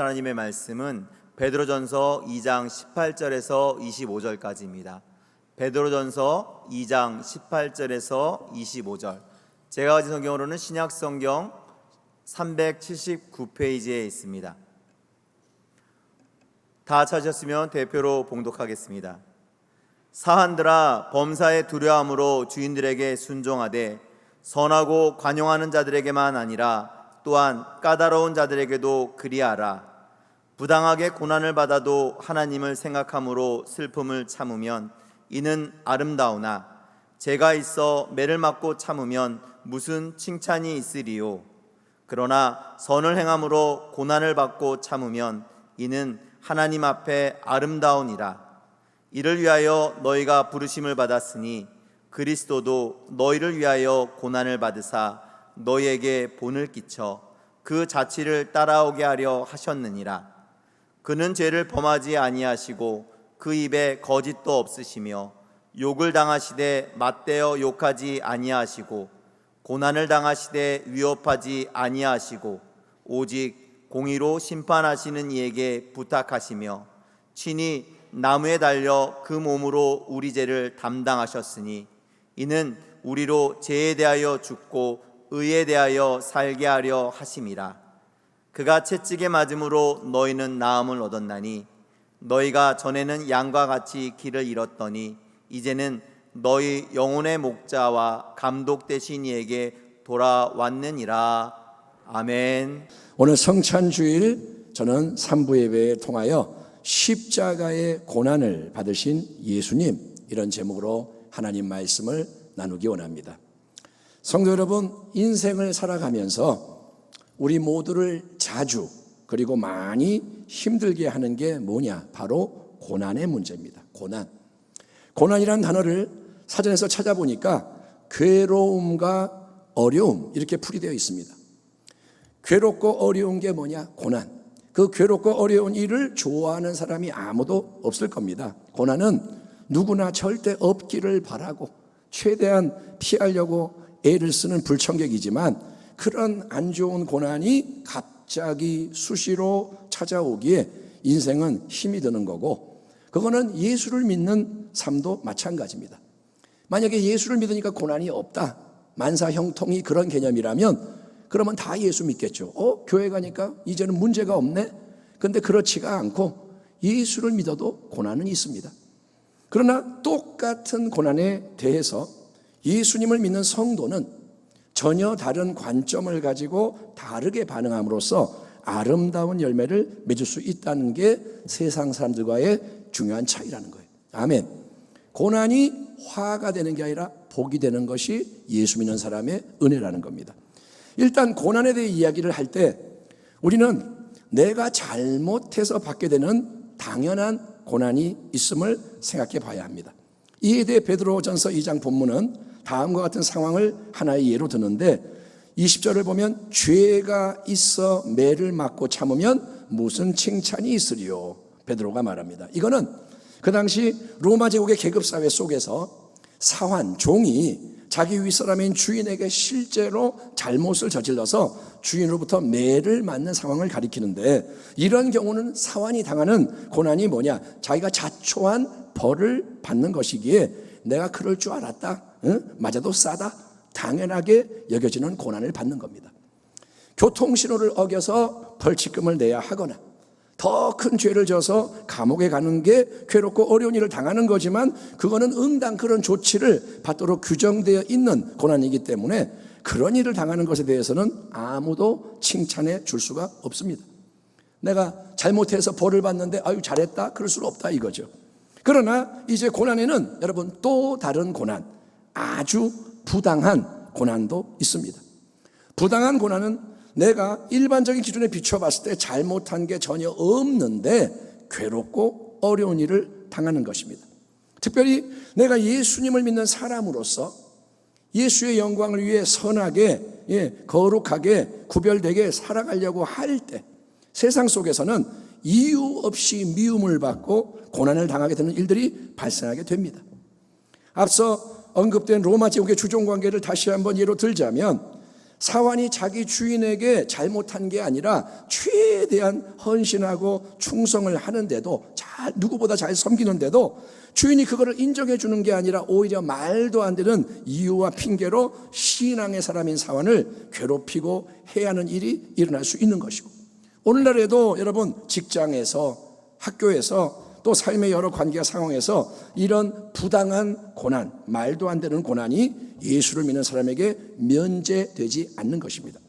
보실 하나님의 말씀은 베드로전서 2장 18절에서 25절까지입니다. 베드로전서 2장 18절에서 25절. 제가 가진 성경으로는 신약성경 379페이지에 있습니다. 다 찾으셨으면 대표로 봉독하겠습니다. 사한들아, 범사에 두려움으로 주인들에게 순종하되 선하고 관용하는 자들에게만 아니라 또한 까다로운 자들에게도 그리하라. 부당하게 고난을 받아도 하나님을 생각함으로 슬픔을 참으면 이는 아름다우나 죄가 있어 매를 맞고 참으면 무슨 칭찬이 있으리요. 그러나 선을 행함으로 고난을 받고 참으면 이는 하나님 앞에 아름다우니라. 이를 위하여 너희가 부르심을 받았으니 그리스도도 너희를 위하여 고난을 받으사 너희에게 본을 끼쳐 그 자취를 따라오게 하려 하셨느니라. 그는 죄를 범하지 아니하시고 그 입에 거짓도 없으시며 욕을 당하시되 맞대어 욕하지 아니하시고 고난을 당하시되 위협하지 아니하시고 오직 공의로 심판하시는 이에게 부탁하시며 친히 나무에 달려 그 몸으로 우리 죄를 담당하셨으니 이는 우리로 죄에 대하여 죽고 의에 대하여 살게 하려 하심이라. 그가 채찍에 맞음으로 너희는 나음을 얻었나니 너희가 전에는 양과 같이 길을 잃었더니 이제는 너희 영혼의 목자와 감독 되신 이에게 돌아왔느니라. 아멘. 오늘 성찬주일 저는 3부 예배에 통하여 십자가의 고난을 받으신 예수님, 이런 제목으로 하나님 말씀을 나누기 원합니다. 성도 여러분, 인생을 살아가면서 우리 모두를 자주 그리고 많이 힘들게 하는 게 뭐냐? 바로 고난의 문제입니다. 고난이라는 단어를 사전에서 찾아보니까 괴로움과 어려움, 이렇게 풀이되어 있습니다. 괴롭고 어려운 게 뭐냐? 고난. 그 괴롭고 어려운 일을 좋아하는 사람이 아무도 없을 겁니다. 고난은 누구나 절대 없기를 바라고 최대한 피하려고 애를 쓰는 불청객이지만, 그런 안 좋은 고난이 갑자기 수시로 찾아오기에 인생은 힘이 드는 거고, 그거는 예수를 믿는 삶도 마찬가지입니다. 만약에 예수를 믿으니까 고난이 없다, 만사형통이 그런 개념이라면 그러면 다 예수 믿겠죠. 교회 가니까 이제는 문제가 없네. 근데 그렇지가 않고 예수를 믿어도 고난은 있습니다. 그러나 똑같은 고난에 대해서 예수님을 믿는 성도는 전혀 다른 관점을 가지고 다르게 반응함으로써 아름다운 열매를 맺을 수 있다는 게 세상 사람들과의 중요한 차이라는 거예요. 아멘. 고난이 화가 되는 게 아니라 복이 되는 것이 예수 믿는 사람의 은혜라는 겁니다. 일단 고난에 대해 이야기를 할 때 우리는 내가 잘못해서 받게 되는 당연한 고난이 있음을 생각해 봐야 합니다. 이에 대해 베드로전서 2장 본문은 다음과 같은 상황을 하나의 예로 드는데, 20절을 보면 죄가 있어 매를 맞고 참으면 무슨 칭찬이 있으리요. 베드로가 말합니다. 이거는 그 당시 로마 제국의 계급사회 속에서 사환, 종이 자기 윗사람인 주인에게 실제로 잘못을 저질러서 주인으로부터 매를 맞는 상황을 가리키는데, 이런 경우는 사환이 당하는 고난이 뭐냐? 자기가 자초한 벌을 받는 것이기에 내가 그럴 줄 알았다, 맞아도 싸다, 당연하게 여겨지는 고난을 받는 겁니다. 교통신호를 어겨서 벌칙금을 내야 하거나 더 큰 죄를 져서 감옥에 가는 게 괴롭고 어려운 일을 당하는 거지만, 그거는 응당 그런 조치를 받도록 규정되어 있는 고난이기 때문에 그런 일을 당하는 것에 대해서는 아무도 칭찬해 줄 수가 없습니다. 내가 잘못해서 벌을 받는데 아유 잘했다, 그럴 수는 없다 이거죠. 그러나 이제 고난에는 여러분 또 다른 고난, 아주 부당한 고난도 있습니다. 부당한 고난은 내가 일반적인 기준에 비춰봤을 때 잘못한 게 전혀 없는데 괴롭고 어려운 일을 당하는 것입니다. 특별히 내가 예수님을 믿는 사람으로서 예수의 영광을 위해 선하게, 거룩하게, 구별되게 살아가려고 할 때 세상 속에서는 이유 없이 미움을 받고 고난을 당하게 되는 일들이 발생하게 됩니다. 앞서 언급된 로마 제국의 주종관계를 다시 한번 예로 들자면, 사환이 자기 주인에게 잘못한 게 아니라 최대한 헌신하고 충성을 하는데도 누구보다 잘 섬기는데도 주인이 그거를 인정해 주는 게 아니라 오히려 말도 안 되는 이유와 핑계로 신앙의 사람인 사환을 괴롭히고 해하는 일이 일어날 수 있는 것이고, 오늘날에도 여러분 직장에서, 학교에서, 또 삶의 여러 관계 상황에서 이런 부당한 고난, 말도 안 되는 고난이 예수를 믿는 사람에게 면제되지 않는 것입니다.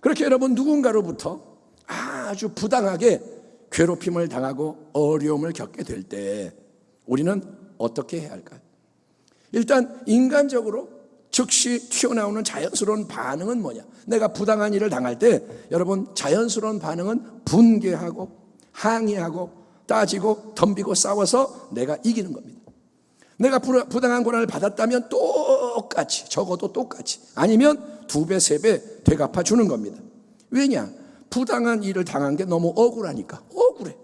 그렇게 여러분 누군가로부터 아주 부당하게 괴롭힘을 당하고 어려움을 겪게 될 때 우리는 어떻게 해야 할까요? 일단 인간적으로 즉시 튀어나오는 자연스러운 반응은 뭐냐? 내가 부당한 일을 당할 때 여러분 자연스러운 반응은 분개하고 항의하고 따지고 덤비고 싸워서 내가 이기는 겁니다. 내가 부당한 고난을 받았다면 똑같이, 적어도 똑같이, 아니면 2배, 3배 되갚아 주는 겁니다. 왜냐? 부당한 일을 당한 게 너무 억울하니까. 억울해.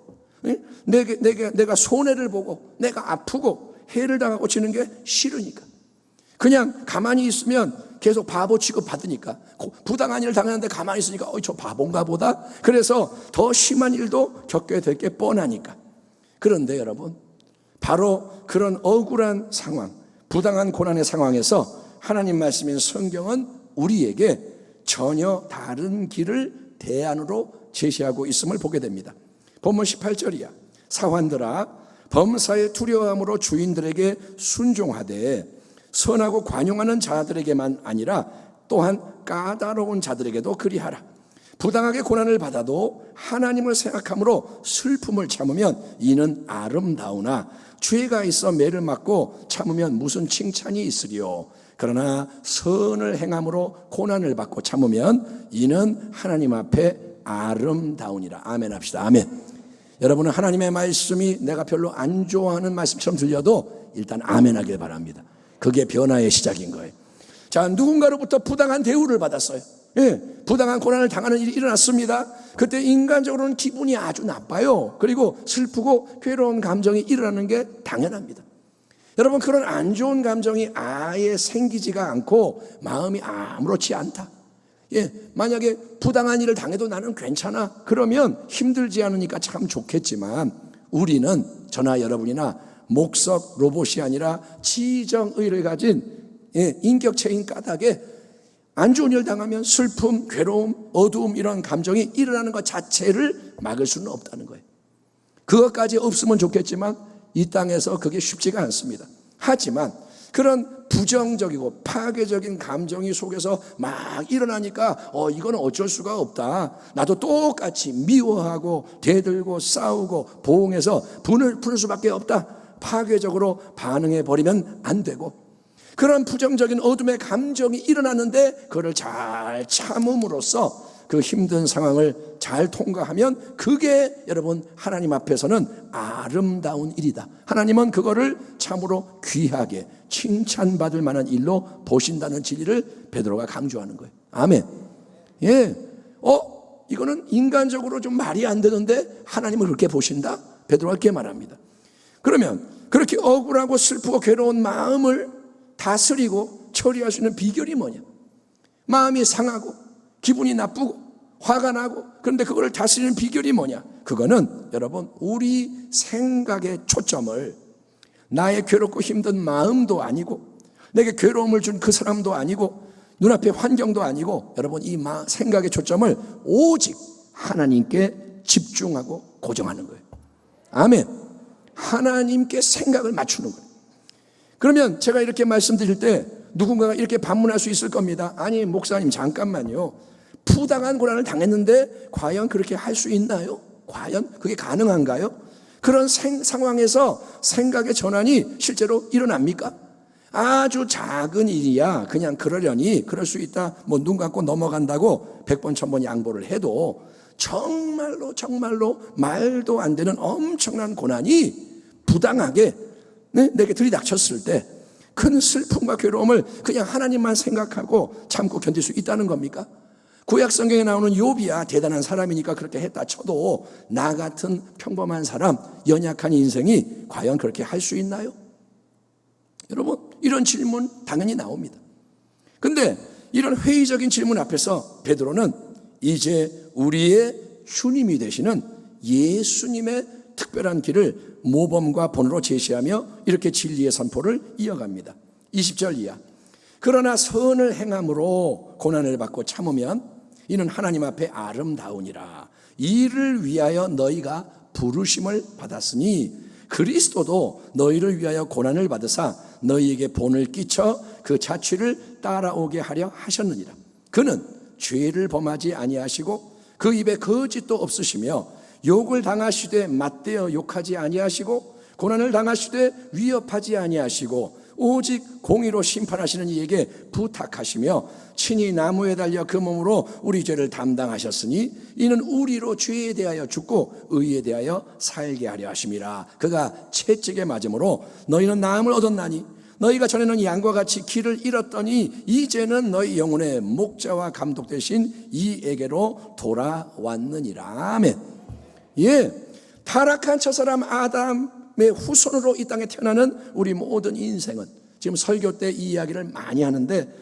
내가 손해를 보고 내가 아프고 해를 당하고 지는 게 싫으니까. 그냥 가만히 있으면 계속 바보 취급 받으니까, 부당한 일을 당하는데 가만히 있으니까 저 바본가 보다. 그래서 더 심한 일도 겪게 될 게 뻔하니까. 그런데 여러분, 바로 그런 억울한 상황, 부당한 고난의 상황에서 하나님 말씀인 성경은 우리에게 전혀 다른 길을 대안으로 제시하고 있음을 보게 됩니다. 본문 18절이야. 사환들아, 범사의 두려움으로 주인들에게 순종하되 선하고 관용하는 자들에게만 아니라 또한 까다로운 자들에게도 그리하라. 부당하게 고난을 받아도 하나님을 생각함으로 슬픔을 참으면 이는 아름다우나 죄가 있어 매를 맞고 참으면 무슨 칭찬이 있으리요. 그러나 선을 행함으로 고난을 받고 참으면 이는 하나님 앞에 아름다우니라. 아멘 합시다. 아멘. 여러분은 하나님의 말씀이 내가 별로 안 좋아하는 말씀처럼 들려도 일단 아멘 하길 바랍니다. 그게 변화의 시작인 거예요. 자, 누군가로부터 부당한 대우를 받았어요. 부당한 고난을 당하는 일이 일어났습니다. 그때 인간적으로는 기분이 아주 나빠요. 그리고 슬프고 괴로운 감정이 일어나는 게 당연합니다. 여러분, 그런 안 좋은 감정이 아예 생기지가 않고 마음이 아무렇지 않다. 만약에 부당한 일을 당해도 나는 괜찮아, 그러면 힘들지 않으니까 참 좋겠지만, 우리는 저나 여러분이나 목석 로봇이 아니라 지정의를 가진 인격체인 까닭에 안 좋은 일 당하면 슬픔, 괴로움, 어두움, 이런 감정이 일어나는 것 자체를 막을 수는 없다는 거예요. 그것까지 없으면 좋겠지만 이 땅에서 그게 쉽지가 않습니다. 하지만 그런 부정적이고 파괴적인 감정이 속에서 막 일어나니까 이거는 어쩔 수가 없다. 나도 똑같이 미워하고 대들고 싸우고 보응해서 분을 푸는 수밖에 없다. 파괴적으로 반응해 버리면 안 되고, 그런 부정적인 어둠의 감정이 일어났는데 그걸 잘 참음으로써 그 힘든 상황을 잘 통과하면 그게 여러분 하나님 앞에서는 아름다운 일이다. 하나님은 그거를 참으로 귀하게 칭찬받을 만한 일로 보신다는 진리를 베드로가 강조하는 거예요. 아멘. 이거는 인간적으로 좀 말이 안 되는데 하나님은 그렇게 보신다? 베드로가 그렇게 말합니다. 그러면 그렇게 억울하고 슬프고 괴로운 마음을 다스리고 처리할 수 있는 비결이 뭐냐? 마음이 상하고 기분이 나쁘고 화가 나고, 그런데 그걸 다스리는 비결이 뭐냐? 그거는 여러분 우리 생각의 초점을 나의 괴롭고 힘든 마음도 아니고 내게 괴로움을 준 그 사람도 아니고 눈앞의 환경도 아니고 여러분 이 생각의 초점을 오직 하나님께 집중하고 고정하는 거예요. 아멘. 하나님께 생각을 맞추는 거예요. 그러면 제가 이렇게 말씀드릴 때 누군가가 이렇게 반문할 수 있을 겁니다. 아니 목사님 잠깐만요, 부당한 고난을 당했는데 과연 그렇게 할 수 있나요? 과연 그게 가능한가요? 그런 상황에서 생각의 전환이 실제로 일어납니까? 아주 작은 일이야 그냥 그러려니 그럴 수 있다, 뭐 눈 감고 넘어간다고 100번 1000번 양보를 해도 정말로 말도 안 되는 엄청난 고난이 부당하게 내게 들이닥쳤을 때 큰 슬픔과 괴로움을 그냥 하나님만 생각하고 참고 견딜 수 있다는 겁니까? 구약 성경에 나오는 욥이야 대단한 사람이니까 그렇게 했다 쳐도 나 같은 평범한 사람, 연약한 인생이 과연 그렇게 할 수 있나요? 여러분, 이런 질문 당연히 나옵니다. 근데 이런 회의적인 질문 앞에서 베드로는 이제 우리의 주님이 되시는 예수님의 특별한 길을 모범과 본으로 제시하며 이렇게 진리의 선포를 이어갑니다. 20절 이하. 그러나 선을 행함으로 고난을 받고 참으면 이는 하나님 앞에 아름다우니라. 이를 위하여 너희가 부르심을 받았으니 그리스도도 너희를 위하여 고난을 받으사 너희에게 본을 끼쳐 그 자취를 따라오게 하려 하셨느니라. 그는 죄를 범하지 아니하시고 그 입에 거짓도 없으시며 욕을 당하시되 맞대어 욕하지 아니하시고 고난을 당하시되 위협하지 아니하시고 오직 공의로 심판하시는 이에게 부탁하시며 친히 나무에 달려 그 몸으로 우리 죄를 담당하셨으니 이는 우리로 죄에 대하여 죽고 의에 대하여 살게 하려 하심이라. 그가 채찍에 맞음으로 너희는 나음을 얻었나니 너희가 전에는 양과 같이 길을 잃었더니 이제는 너희 영혼의 목자와 감독 되신 이에게로 돌아왔느니라. 아멘. 예, 타락한 첫사람 아담의 후손으로 이 땅에 태어나는 우리 모든 인생은, 지금 설교 때 이 이야기를 많이 하는데,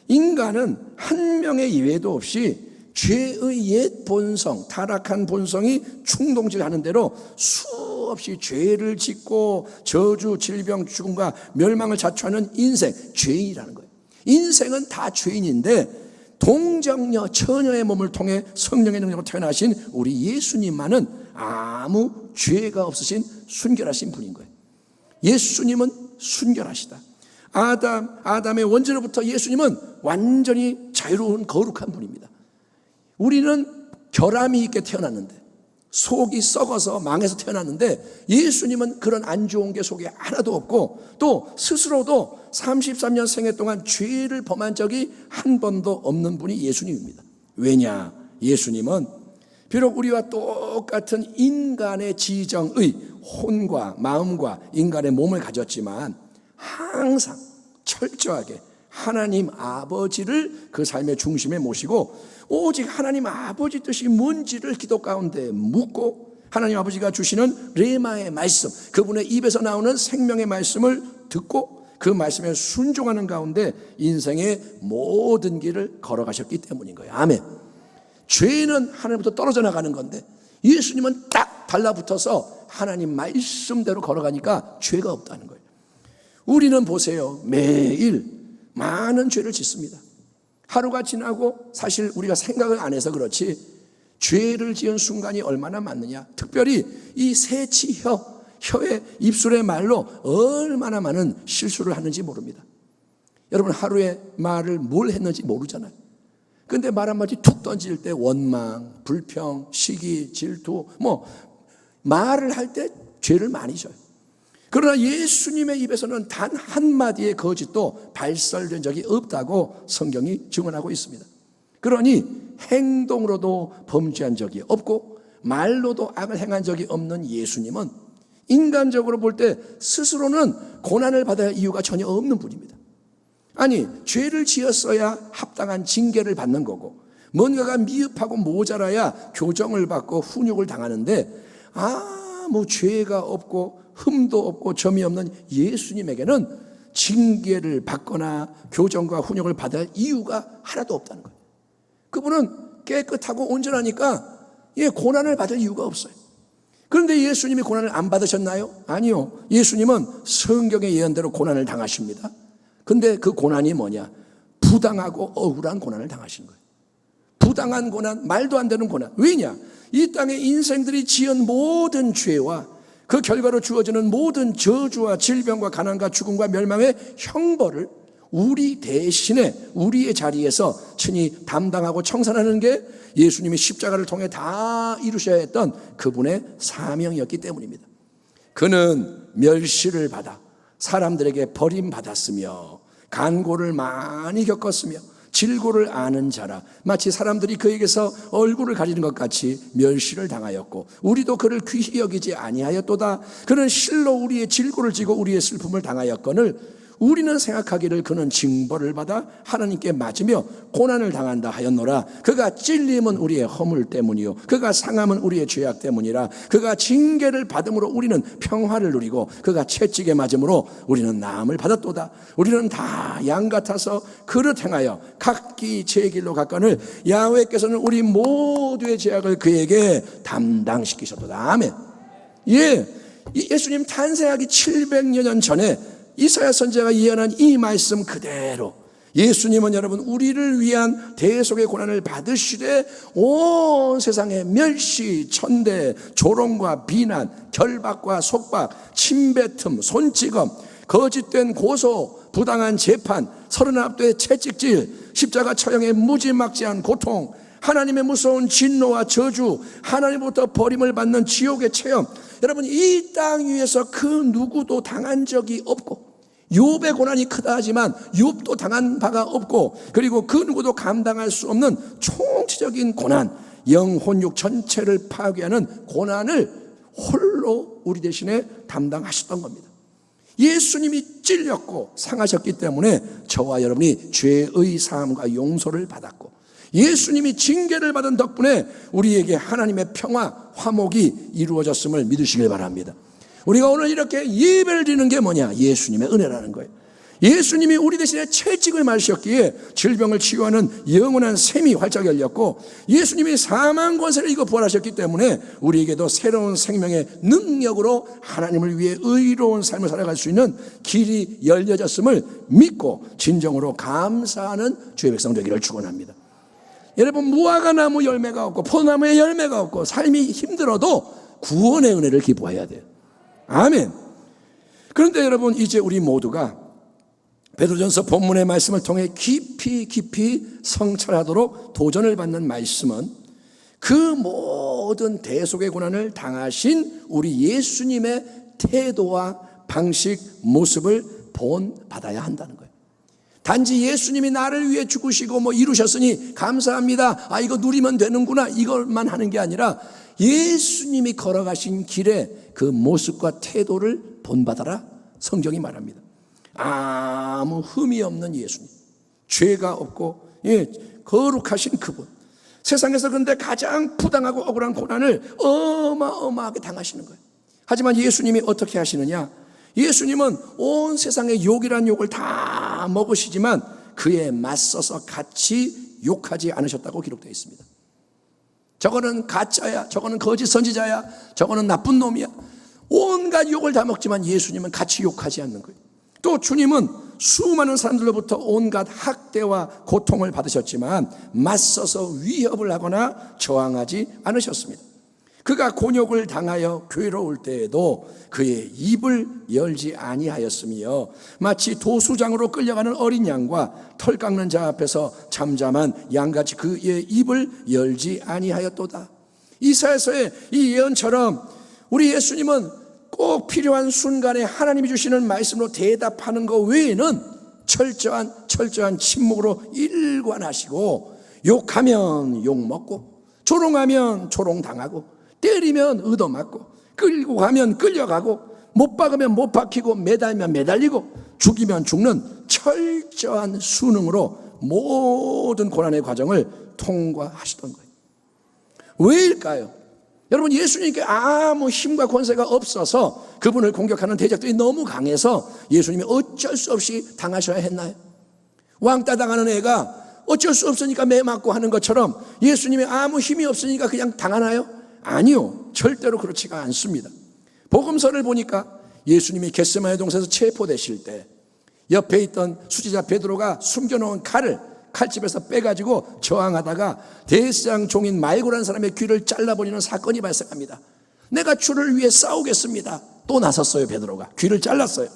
인간은 한 명의 예외도 없이 죄의 옛 본성, 타락한 본성이 충동질하는 대로 수없이 죄를 짓고 저주, 질병, 죽음과 멸망을 자초하는 인생, 죄인이라는 거예요. 인생은 다 죄인인데 동정녀, 처녀의 몸을 통해 성령의 능력으로 태어나신 우리 예수님만은 아무 죄가 없으신 순결하신 분인 거예요. 예수님은 순결하시다. 아담의 원죄로부터 예수님은 완전히 자유로운 거룩한 분입니다. 우리는 결함이 있게 태어났는데, 속이 썩어서 망해서 태어났는데, 예수님은 그런 안 좋은 게 속에 하나도 없고 또 스스로도 33년 생애 동안 죄를 범한 적이 한 번도 없는 분이 예수님입니다. 왜냐? 예수님은 비록 우리와 똑같은 인간의 지정의 혼과 마음과 인간의 몸을 가졌지만 항상 철저하게 하나님 아버지를 그 삶의 중심에 모시고 오직 하나님 아버지 뜻이 뭔지를 기도 가운데 묻고 하나님 아버지가 주시는 레마의 말씀, 그분의 입에서 나오는 생명의 말씀을 듣고 그 말씀에 순종하는 가운데 인생의 모든 길을 걸어가셨기 때문인 거예요. 아멘. 죄는 하나님부터 떨어져 나가는 건데 예수님은 딱 달라붙어서 하나님 말씀대로 걸어가니까 죄가 없다는 거예요. 우리는 보세요, 매일 많은 죄를 짓습니다. 하루가 지나고 사실 우리가 생각을 안 해서 그렇지 죄를 지은 순간이 얼마나 많느냐. 특별히 이 새치 혀의 입술의 말로 얼마나 많은 실수를 하는지 모릅니다. 여러분, 하루에 말을 뭘 했는지 모르잖아요. 근데 말 한마디 툭 던질 때 원망, 불평, 시기, 질투, 말을 할 때 죄를 많이 져요. 그러나 예수님의 입에서는 단 한마디의 거짓도 발설된 적이 없다고 성경이 증언하고 있습니다. 그러니 행동으로도 범죄한 적이 없고 말로도 악을 행한 적이 없는 예수님은 인간적으로 볼 때 스스로는 고난을 받아야 할 이유가 전혀 없는 분입니다. 아니, 죄를 지었어야 합당한 징계를 받는 거고 뭔가가 미흡하고 모자라야 교정을 받고 훈육을 당하는데 아무 죄가 없고 흠도 없고 점이 없는 예수님에게는 징계를 받거나 교정과 훈육을 받을 이유가 하나도 없다는 거예요. 그분은 깨끗하고 온전하니까 고난을 받을 이유가 없어요. 그런데 예수님이 고난을 안 받으셨나요? 아니요. 예수님은 성경의 예언대로 고난을 당하십니다. 근데 그 고난이 뭐냐? 부당하고 억울한 고난을 당하신 거예요. 부당한 고난, 말도 안 되는 고난. 왜냐? 이 땅의 인생들이 지은 모든 죄와 그 결과로 주어지는 모든 저주와 질병과 가난과 죽음과 멸망의 형벌을 우리 대신에 우리의 자리에서 친히 담당하고 청산하는 게 예수님이 십자가를 통해 다 이루셔야 했던 그분의 사명이었기 때문입니다. 그는 멸시를 받아 사람들에게 버림받았으며 간고를 많이 겪었으며 질고를 아는 자라 마치 사람들이 그에게서 얼굴을 가리는 것 같이 멸시를 당하였고 우리도 그를 귀히 여기지 아니하였도다. 그는 실로 우리의 질고를 지고 우리의 슬픔을 당하였거늘 우리는 생각하기를 그는 징벌을 받아 하나님께 맞으며 고난을 당한다 하였노라. 그가 찔림은 우리의 허물 때문이요 그가 상함은 우리의 죄악 때문이라. 그가 징계를 받음으로 우리는 평화를 누리고 그가 채찍에 맞음으로 우리는 나음을 받았도다. 우리는 다 양 같아서 그릇 행하여 각기 제 길로 갔거늘 야훼께서는 우리 모두의 죄악을 그에게 담당시키셨도다. 아멘. 예, 예수님 탄생하기 700여 년 전에 이사야 선지자가 예언한 이 말씀 그대로 예수님은 여러분 우리를 위한 대속의 고난을 받으시되 온 세상의 멸시, 천대, 조롱과 비난, 결박과 속박, 침뱉음, 손찌검, 거짓된 고소, 부당한 재판, 서른 앞도의 채찍질, 십자가 처형의 무지막지한 고통, 하나님의 무서운 진노와 저주, 하나님부터 버림을 받는 지옥의 체험. 여러분 이 땅 위에서 그 누구도 당한 적이 없고 욥의 고난이 크다 하지만 욥도 당한 바가 없고 그리고 그 누구도 감당할 수 없는 총체적인 고난, 영혼육 전체를 파괴하는 고난을 홀로 우리 대신에 담당하셨던 겁니다. 예수님이 찔렸고 상하셨기 때문에 저와 여러분이 죄의 사함과 용서를 받았고 예수님이 징계를 받은 덕분에 우리에게 하나님의 평화, 화목이 이루어졌음을 믿으시길 바랍니다. 우리가 오늘 이렇게 예배를 드리는 게 뭐냐? 예수님의 은혜라는 거예요. 예수님이 우리 대신에 채찍을 맞으셨기에 질병을 치유하는 영원한 샘이 활짝 열렸고 예수님이 사망 권세를 이거 부활하셨기 때문에 우리에게도 새로운 생명의 능력으로 하나님을 위해 의로운 삶을 살아갈 수 있는 길이 열려졌음을 믿고 진정으로 감사하는 주의 백성 되기를 축원합니다. 여러분 무화과 나무 열매가 없고 포도나무에 열매가 없고 삶이 힘들어도 구원의 은혜를 기뻐해야 돼요. 아멘. 그런데 여러분 이제 우리 모두가 베드로전서 본문의 말씀을 통해 깊이 성찰하도록 도전을 받는 말씀은 그 모든 대속의 고난을 당하신 우리 예수님의 태도와 방식, 모습을 본받아야 한다는 거예요. 단지 예수님이 나를 위해 죽으시고 뭐 이루셨으니 감사합니다, 아 이거 누리면 되는구나, 이것만 하는 게 아니라 예수님이 걸어가신 길의 그 모습과 태도를 본받아라 성경이 말합니다. 아무 흠이 없는 예수님, 죄가 없고 거룩하신 그분, 세상에서 그런데 가장 부당하고 억울한 고난을 어마어마하게 당하시는 거예요. 하지만 예수님이 어떻게 하시느냐? 예수님은 온 세상의 욕이란 욕을 다 먹으시지만 그에 맞서서 같이 욕하지 않으셨다고 기록되어 있습니다. 저거는 가짜야, 저거는 거짓 선지자야, 저거는 나쁜 놈이야, 온갖 욕을 다 먹지만 예수님은 같이 욕하지 않는 거예요. 또 주님은 수많은 사람들로부터 온갖 학대와 고통을 받으셨지만 맞서서 위협을 하거나 저항하지 않으셨습니다. 그가 곤욕을 당하여 괴로울 때에도 그의 입을 열지 아니하였으며 마치 도수장으로 끌려가는 어린 양과 털 깎는 자 앞에서 잠잠한 양같이 그의 입을 열지 아니하였도다. 이사야서의 이 예언처럼 우리 예수님은 꼭 필요한 순간에 하나님이 주시는 말씀으로 대답하는 것 외에는 철저한 침묵으로 일관하시고 욕하면 욕먹고 조롱하면 조롱당하고 때리면 얻어맞고 끌고 가면 끌려가고 못 박으면 못 박히고 매달면 매달리고 죽이면 죽는 철저한 순응으로 모든 고난의 과정을 통과하시던 거예요. 왜일까요? 여러분 예수님께 아무 힘과 권세가 없어서 그분을 공격하는 대적들이 너무 강해서 예수님이 어쩔 수 없이 당하셔야 했나요? 왕따 당하는 애가 어쩔 수 없으니까 매 맞고 하는 것처럼 예수님이 아무 힘이 없으니까 그냥 당하나요? 아니요, 절대로 그렇지가 않습니다. 복음서를 보니까 예수님이 겟세마네 동산에서 체포되실 때 옆에 있던 수지자 베드로가 숨겨놓은 칼을 칼집에서 빼가지고 저항하다가 대제사장 종인 말고라는 사람의 귀를 잘라버리는 사건이 발생합니다. 내가 주를 위해 싸우겠습니다. 또 나섰어요. 베드로가 귀를 잘랐어요.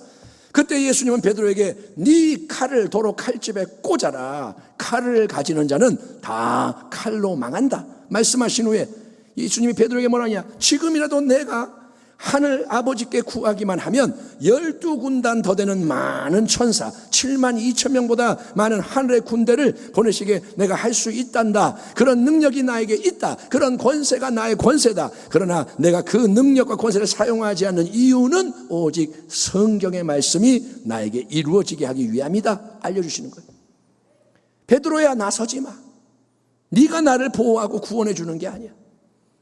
그때 예수님은 베드로에게 네 칼을 도로 칼집에 꽂아라, 칼을 가지는 자는 다 칼로 망한다 말씀하신 후에 예수님이 베드로에게 뭐라냐? 지금이라도 내가 하늘 아버지께 구하기만 하면 12군단 더 되는 많은 천사 7만 2천 명보다 많은 하늘의 군대를 보내시게 내가 할 수 있단다. 그런 능력이 나에게 있다. 그런 권세가 나의 권세다. 그러나 내가 그 능력과 권세를 사용하지 않는 이유는 오직 성경의 말씀이 나에게 이루어지게 하기 위함이다. 알려주시는 거예요. 베드로야, 나서지 마. 네가 나를 보호하고 구원해 주는 게 아니야.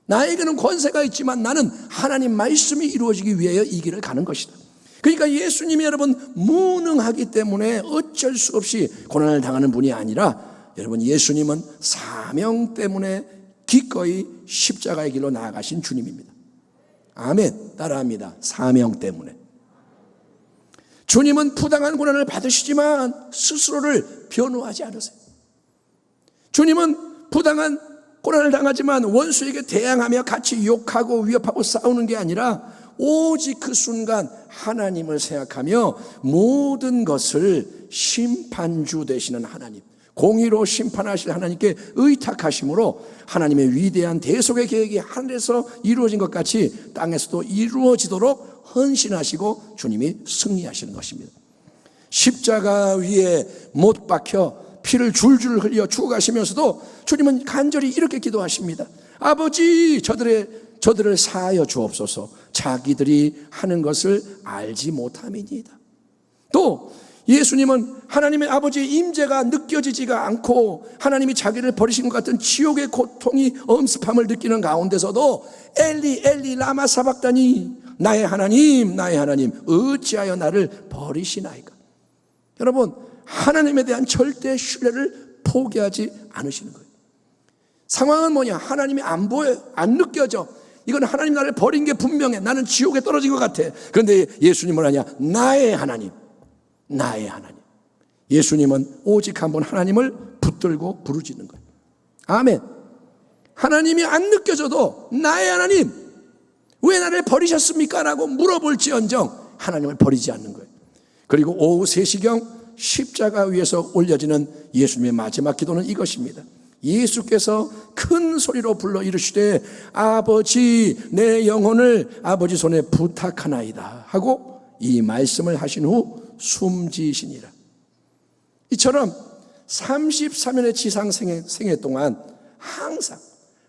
나에게는 권세가 있지만 나는 하나님 말씀이 이루어지기 위하여 이 길을 가는 것이다. 그러니까 예수님이 여러분 무능하기 때문에 어쩔 수 없이 고난을 당하는 분이 아니라 여러분 예수님은 사명 때문에 기꺼이 십자가의 길로 나아가신 주님입니다. 아멘. 따라합니다. 사명 때문에. 주님은 부당한 고난을 받으시지만 스스로를 변호하지 않으세요. 주님은 부당한 고난을 당하지만 원수에게 대항하며 같이 욕하고 위협하고 싸우는 게 아니라 오직 그 순간 하나님을 생각하며 모든 것을 심판주 되시는 하나님, 공의로 심판하실 하나님께 의탁하심으로 하나님의 위대한 대속의 계획이 하늘에서 이루어진 것 같이 땅에서도 이루어지도록 헌신하시고 주님이 승리하시는 것입니다. 십자가 위에 못 박혀 피를 줄줄 흘려 죽어가시면서도 주님은 간절히 이렇게 기도하십니다. 아버지, 저들을 사하여 주옵소서. 자기들이 하는 것을 알지 못함이니이다. 또 예수님은 하나님의 아버지의 임재가 느껴지지가 않고 하나님이 자기를 버리신 것 같은 지옥의 고통이 엄습함을 느끼는 가운데서도 엘리 엘리 라마 사박다니, 나의 하나님 어찌하여 나를 버리시나이까. 여러분, 하나님에 대한 절대 신뢰를 포기하지 않으시는 거예요. 상황은 뭐냐? 하나님이 안 보여요. 안 느껴져. 이건 하나님 나를 버린 게 분명해. 나는 지옥에 떨어진 것 같아. 그런데 예수님은 하냐? 나의 하나님. 예수님은 오직 한 번 하나님을 붙들고 부르짖는 거예요. 아멘. 하나님이 안 느껴져도 나의 하나님, 왜 나를 버리셨습니까? 라고 물어볼지언정 하나님을 버리지 않는 거예요. 그리고 오후 3시경 십자가 위에서 올려지는 예수님의 마지막 기도는 이것입니다. 예수께서 큰 소리로 불러 이르시되 아버지, 내 영혼을 아버지 손에 부탁하나이다 하고 이 말씀을 하신 후 숨지시니라. 이처럼 33년의 지상 생애 동안 항상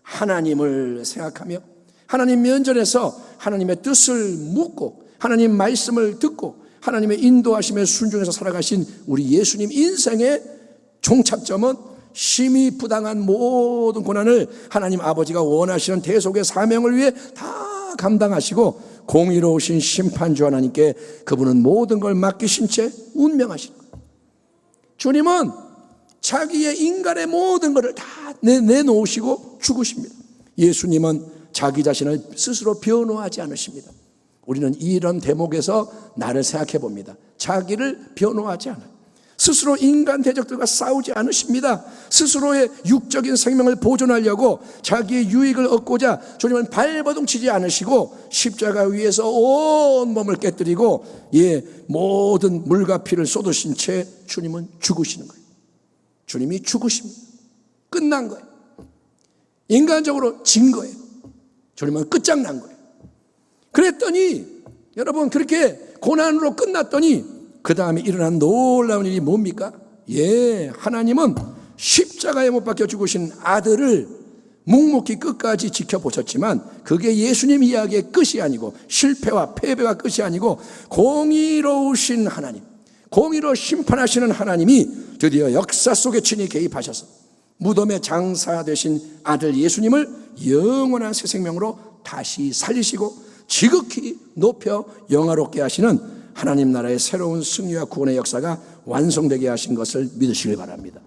하나님을 생각하며 하나님 면전에서 하나님의 뜻을 묻고 하나님 말씀을 듣고 하나님의 인도하심에 순종해서 살아가신 우리 예수님 인생의 종착점은 심히 부당한 모든 고난을 하나님 아버지가 원하시는 대속의 사명을 위해 다 감당하시고 공의로우신 심판주 하나님께 그분은 모든 걸 맡기신 채 운명하신 거예요. 주님은 자기의 인간의 모든 것을 다 내놓으시고 죽으십니다. 예수님은 자기 자신을 스스로 변호하지 않으십니다. 우리는 이런 대목에서 나를 생각해 봅니다. 자기를 변호하지 않아요. 스스로 인간 대적들과 싸우지 않으십니다. 스스로의 육적인 생명을 보존하려고 자기의 유익을 얻고자 주님은 발버둥치지 않으시고 십자가 위에서 온 몸을 깨뜨리고 모든 물과 피를 쏟으신 채 주님은 죽으시는 거예요. 주님이 죽으십니다. 끝난 거예요. 인간적으로 진 거예요. 주님은 끝장난 거예요. 그랬더니 여러분, 그렇게 고난으로 끝났더니 그 다음에 일어난 놀라운 일이 뭡니까? 하나님은 십자가에 못 박혀 죽으신 아들을 묵묵히 끝까지 지켜보셨지만 그게 예수님 이야기의 끝이 아니고 실패와 패배가 끝이 아니고 공의로우신 하나님, 공의로 심판하시는 하나님이 드디어 역사 속에 친히 개입하셔서 무덤에 장사되신 아들 예수님을 영원한 새 생명으로 다시 살리시고 지극히 높여 영화롭게 하시는 하나님 나라의 새로운 승리와 구원의 역사가 완성되게 하신 것을 믿으시길 바랍니다.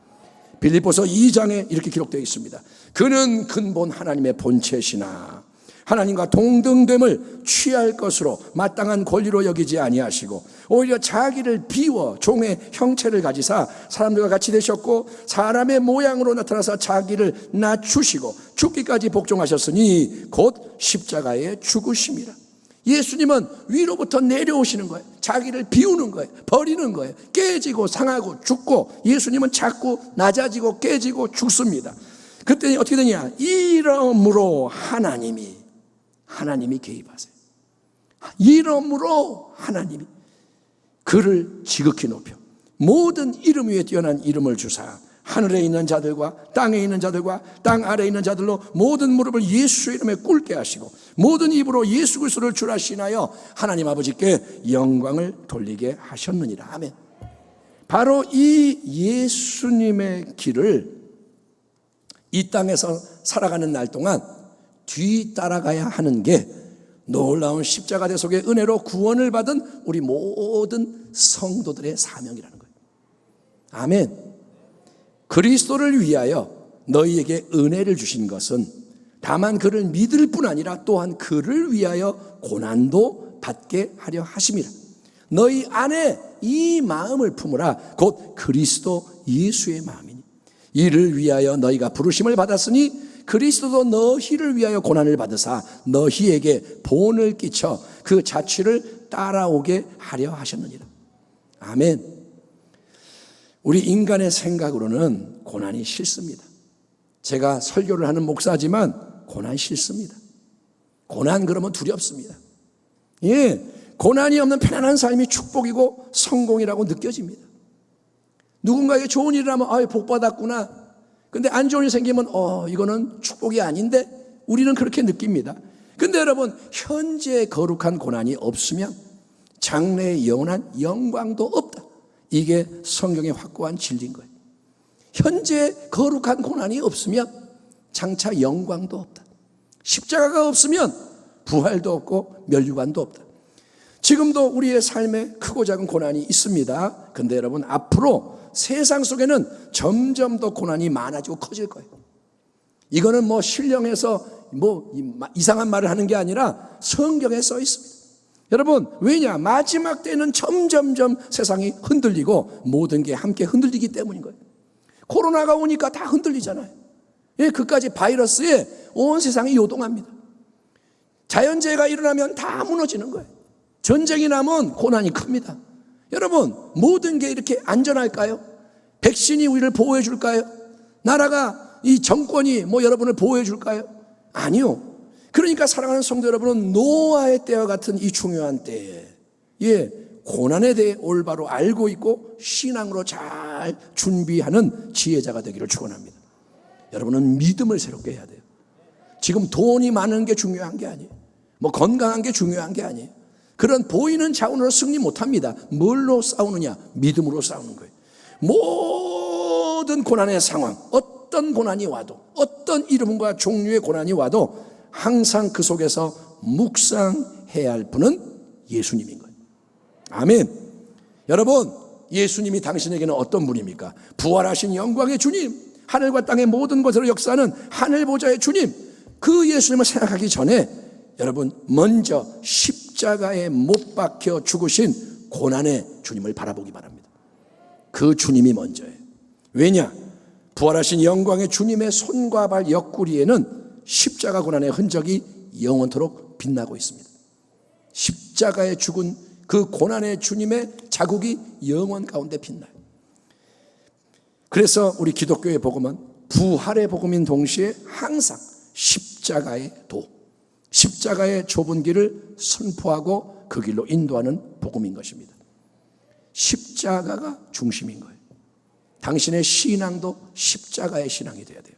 빌립보서 2장에 이렇게 기록되어 있습니다. 그는 근본 하나님의 본체시나 하나님과 동등됨을 취할 것으로 마땅한 권리로 여기지 아니하시고 오히려 자기를 비워 종의 형체를 가지사 사람들과 같이 되셨고 사람의 모양으로 나타나서 자기를 낮추시고 죽기까지 복종하셨으니 곧 십자가에 죽으심이라. 예수님은 위로부터 내려오시는 거예요. 자기를 비우는 거예요. 버리는 거예요. 깨지고 상하고 죽고 예수님은 자꾸 낮아지고 깨지고 죽습니다. 그때 어떻게 되냐? 이러므로 하나님이 개입하세요. 이름으로 하나님이 그를 지극히 높여 모든 이름 위에 뛰어난 이름을 주사 하늘에 있는 자들과 땅에 있는 자들과 땅 아래에 있는 자들로 모든 무릎을 예수 이름에 꿇게 하시고 모든 입으로 예수 그리스도를 주라 시인하여 하나님 아버지께 영광을 돌리게 하셨느니라. 아멘. 바로 이 예수님의 길을 이 땅에서 살아가는 날 동안 뒤따라가야 하는 게 놀라운 십자가 대속의 은혜로 구원을 받은 우리 모든 성도들의 사명이라는 거예요. 아멘. 그리스도를 위하여 너희에게 은혜를 주신 것은 다만 그를 믿을 뿐 아니라 또한 그를 위하여 고난도 받게 하려 하심이라. 너희 안에 이 마음을 품으라. 곧 그리스도 예수의 마음이니 이를 위하여 너희가 부르심을 받았으니 그리스도도 너희를 위하여 고난을 받으사 너희에게 본을 끼쳐 그 자취를 따라오게 하려 하셨느니라. 아멘. 우리 인간의 생각으로는 고난이 싫습니다. 제가 설교를 하는 목사지만 고난 싫습니다. 고난 그러면 두렵습니다. 예, 고난이 없는 편안한 삶이 축복이고 성공이라고 느껴집니다. 누군가에게 좋은 일을 하면 복 받았구나. 근데 안 좋은 일이 생기면 이거는 축복이 아닌데 우리는 그렇게 느낍니다. 근데 여러분, 현재 거룩한 고난이 없으면 장래의 영원한 영광도 없다. 이게 성경의 확고한 진리인 거예요. 현재 거룩한 고난이 없으면 장차 영광도 없다. 십자가가 없으면 부활도 없고 멸류관도 없다. 지금도 우리의 삶에 크고 작은 고난이 있습니다. 근데 여러분, 앞으로 세상 속에는 점점 더 고난이 많아지고 커질 거예요. 이거는 신령해서 이상한 말을 하는 게 아니라 성경에 써 있습니다. 여러분, 왜냐? 마지막 때는 점점점 세상이 흔들리고 모든 게 함께 흔들리기 때문인 거예요. 코로나가 오니까 다 흔들리잖아요. 예, 그까지 바이러스에 온 세상이 요동합니다. 자연재해가 일어나면 다 무너지는 거예요. 전쟁이 나면 고난이 큽니다. 여러분, 모든 게 이렇게 안전할까요? 백신이 우리를 보호해 줄까요? 나라가, 이 정권이 여러분을 보호해 줄까요? 아니요. 그러니까 사랑하는 성도 여러분은 노아의 때와 같은 이 중요한 때에 고난에 대해 올바로 알고 있고 신앙으로 잘 준비하는 지혜자가 되기를 축원합니다. 여러분은 믿음을 새롭게 해야 돼요. 지금 돈이 많은 게 중요한 게 아니에요. 건강한 게 중요한 게 아니에요. 그런 보이는 자원으로 승리 못합니다. 뭘로 싸우느냐? 믿음으로 싸우는 거예요. 모든 고난의 상황, 어떤 고난이 와도, 어떤 이름과 종류의 고난이 와도 항상 그 속에서 묵상해야 할 분은 예수님인 거예요. 아멘. 여러분, 예수님이 당신에게는 어떤 분입니까? 부활하신 영광의 주님, 하늘과 땅의 모든 것으로 역사하는 하늘 보좌의 주님, 그 예수님을 생각하기 전에 여러분, 먼저 십자가에 못 박혀 죽으신 고난의 주님을 바라보기 바랍니다. 그 주님이 먼저예요. 왜냐? 부활하신 영광의 주님의 손과 발 옆구리에는 십자가 고난의 흔적이 영원토록 빛나고 있습니다. 십자가에 죽은 그 고난의 주님의 자국이 영원 가운데 빛나요. 그래서 우리 기독교의 복음은 부활의 복음인 동시에 항상 십자가의 도, 십자가의 좁은 길을 선포하고 그 길로 인도하는 복음인 것입니다. 십자가가 중심인 거예요. 당신의 신앙도 십자가의 신앙이 되어야 돼요.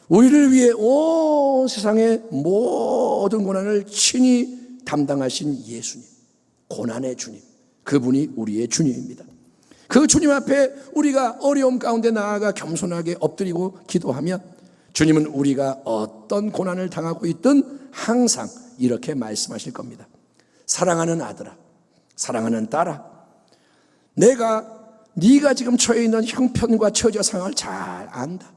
우리를 위해 온 세상의 모든 고난을 친히 담당하신 예수님, 고난의 주님, 그분이 우리의 주님입니다. 그 주님 앞에 우리가 어려움 가운데 나아가 겸손하게 엎드리고 기도하면 주님은 우리가 어떤 고난을 당하고 있든 항상 이렇게 말씀하실 겁니다. 사랑하는 아들아, 사랑하는 딸아, 네가 지금 처해 있는 형편과 처져 상황을 잘 안다.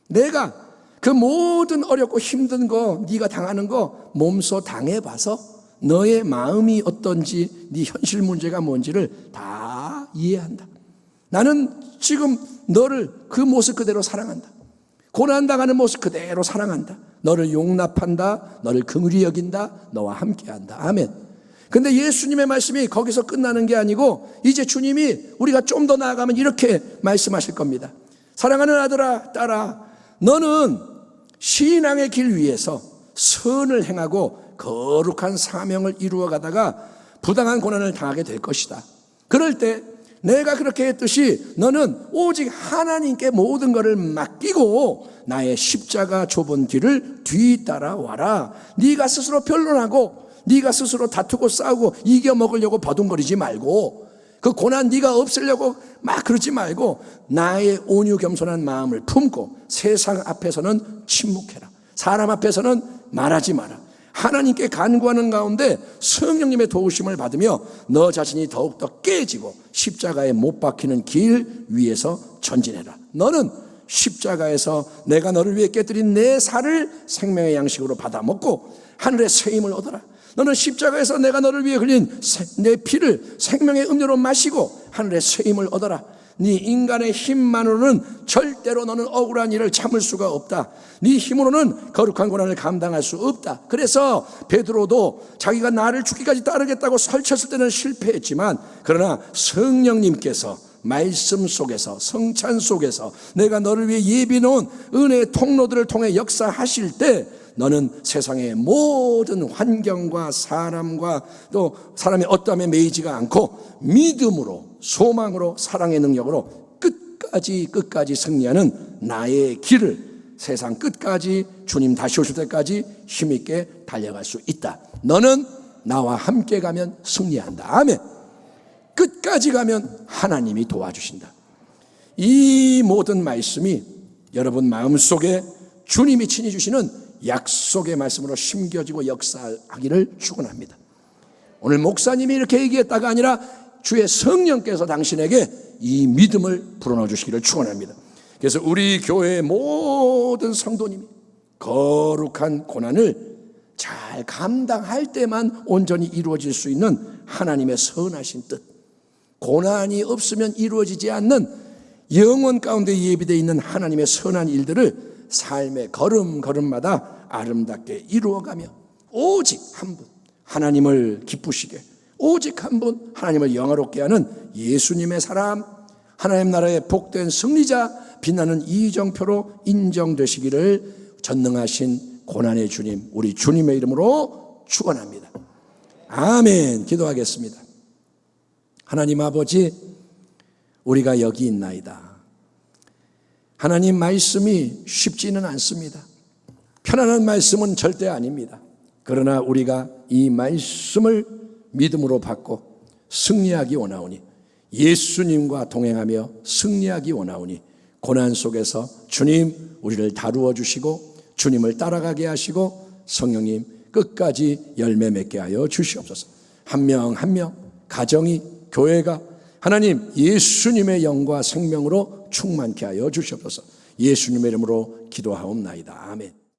내가 그 모든 어렵고 힘든 거, 네가 당하는 거 몸소 당해봐서 너의 마음이 어떤지, 네 현실 문제가 뭔지를 다 이해한다. 나는 지금 너를 그 모습 그대로 사랑한다. 고난당하는 모습 그대로 사랑한다. 너를 용납한다. 너를 긍휼히 여긴다. 너와 함께한다. 아멘. 근데 예수님의 말씀이 거기서 끝나는 게 아니고 이제 주님이 우리가 좀 더 나아가면 이렇게 말씀하실 겁니다. 사랑하는 아들아, 딸아, 너는 신앙의 길 위에서 선을 행하고 거룩한 사명을 이루어가다가 부당한 고난을 당하게 될 것이다. 그럴 때 내가 그렇게 했듯이 너는 오직 하나님께 모든 것을 맡기고 나의 십자가 좁은 길을 뒤따라와라. 네가 스스로 변론하고 네가 스스로 다투고 싸우고 이겨먹으려고 버둥거리지 말고, 그 고난 네가 없애려고 막 그러지 말고 나의 온유 겸손한 마음을 품고 세상 앞에서는 침묵해라. 사람 앞에서는 말하지 마라. 하나님께 간구하는 가운데 성령님의 도우심을 받으며 너 자신이 더욱더 깨지고 십자가에 못 박히는 길 위에서 전진해라. 너는 십자가에서 내가 너를 위해 깨뜨린 내 살을 생명의 양식으로 받아 먹고 하늘의 새 힘을 얻어라. 너는 십자가에서 내가 너를 위해 흘린 내 피를 생명의 음료로 마시고 하늘의 새 힘을 얻어라. 네 인간의 힘만으로는 절대로 너는 억울한 일을 참을 수가 없다. 네 힘으로는 거룩한 고난을 감당할 수 없다. 그래서 베드로도 자기가 나를 죽기까지 따르겠다고 설쳤을 때는 실패했지만, 그러나 성령님께서 말씀 속에서, 성찬 속에서 내가 너를 위해 예비해 놓은 은혜의 통로들을 통해 역사하실 때 너는 세상의 모든 환경과 사람과 또 사람의 어떠함에 매이지가 않고 믿음으로, 소망으로, 사랑의 능력으로 끝까지 승리하는 나의 길을 세상 끝까지 주님 다시 오실 때까지 힘있게 달려갈 수 있다. 너는 나와 함께 가면 승리한다. 아멘. 끝까지 가면 하나님이 도와주신다. 이 모든 말씀이 여러분 마음속에 주님이 친히 주시는 약속의 말씀으로 심겨지고 역사하기를 축원합니다. 오늘 목사님이 이렇게 얘기했다가 아니라 주의 성령께서 당신에게 이 믿음을 불어넣어 주시기를 축원합니다. 그래서 우리 교회의 모든 성도님이 거룩한 고난을 잘 감당할 때만 온전히 이루어질 수 있는 하나님의 선하신 뜻, 고난이 없으면 이루어지지 않는 영원 가운데 예비되어 있는 하나님의 선한 일들을 삶의 걸음걸음마다 아름답게 이루어가며 오직 한 분 하나님을 기쁘시게, 오직 한 분 하나님을 영화롭게 하는 예수님의 사람, 하나님 나라의 복된 승리자, 빛나는 이정표로 인정되시기를 전능하신 고난의 주님, 우리 주님의 이름으로 축원합니다. 아멘. 기도하겠습니다. 하나님 아버지, 우리가 여기 있나이다. 하나님 말씀이 쉽지는 않습니다. 편안한 말씀은 절대 아닙니다. 그러나 우리가 이 말씀을 믿음으로 받고 승리하기 원하오니, 예수님과 동행하며 승리하기 원하오니, 고난 속에서 주님 우리를 다루어 주시고 주님을 따라가게 하시고 성령님 끝까지 열매 맺게 하여 주시옵소서. 한 명 한 명, 가정이, 교회가 하나님 예수님의 영과 생명으로 충만케 하여 주시옵소서. 예수님의 이름으로 기도하옵나이다. 아멘.